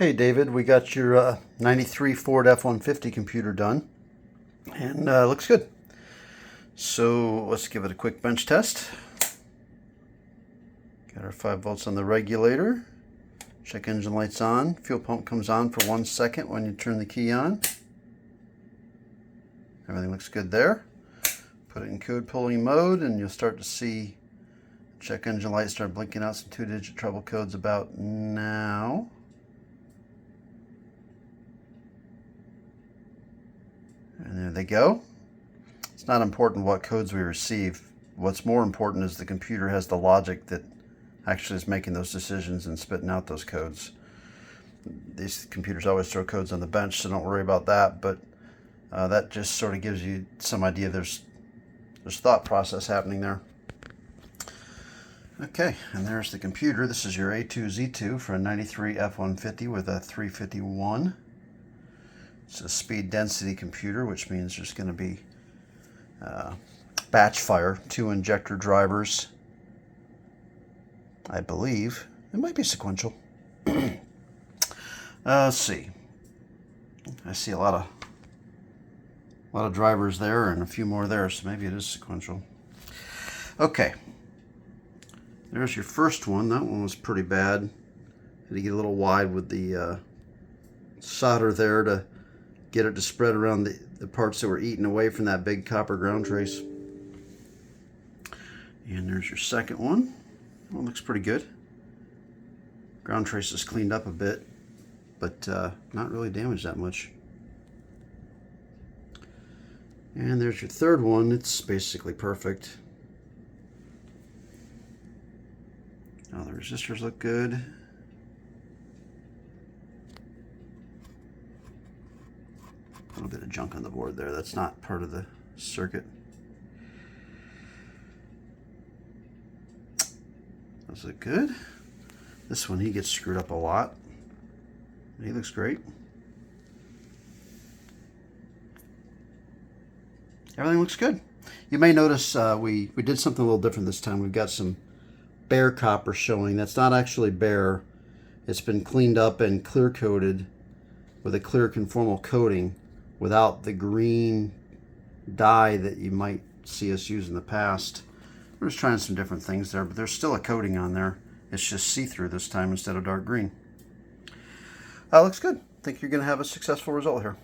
Hey David, we got your 93 Ford F150 computer done, and looks good. So let's give it a quick bench test. Got our 5 volts on the regulator. Check engine lights on. Fuel pump comes on for 1 second when you turn the key on. Everything looks good there. Put it in code pulling mode and you'll start to see check engine lights start blinking out some 2-digit trouble codes about now. And there they go. It's not important what codes we receive. What's more important is the computer has the logic that actually is making those decisions and spitting out those codes. These computers always throw codes on the bench, so don't worry about that, but that just sort of gives you some idea there's thought process happening there. Okay, and there's the computer. This is your A2Z2 for a 93 F150 with a 351. It's a speed density computer, which means there's going to be batch fire, 2 injector drivers. I believe it might be sequential. Let's see. I see a lot of drivers there and a few more there, so maybe it is sequential. Okay, there's your first one. That one was pretty bad. Had to get a little wide with the solder there to get it to spread around the parts that were eaten away from that big copper ground trace. And there's your second one. Well, looks pretty good. Ground trace is cleaned up a bit, but not really damaged that much. And there's your third one. It's basically perfect. Now the resistors look good. A little bit of junk on the board there. That's not part of the circuit. Does it good? This one, he gets screwed up a lot. He looks great. Everything looks good. You may notice we did something a little different this time. We've got some bare copper showing. That's not actually bare. It's been cleaned up and clear coated with a clear conformal coating without the green dye that you might see us use in the past. We're just trying some different things there, but there's still a coating on there. It's just see-through this time instead of dark green. Looks good. I think you're going to have a successful result here.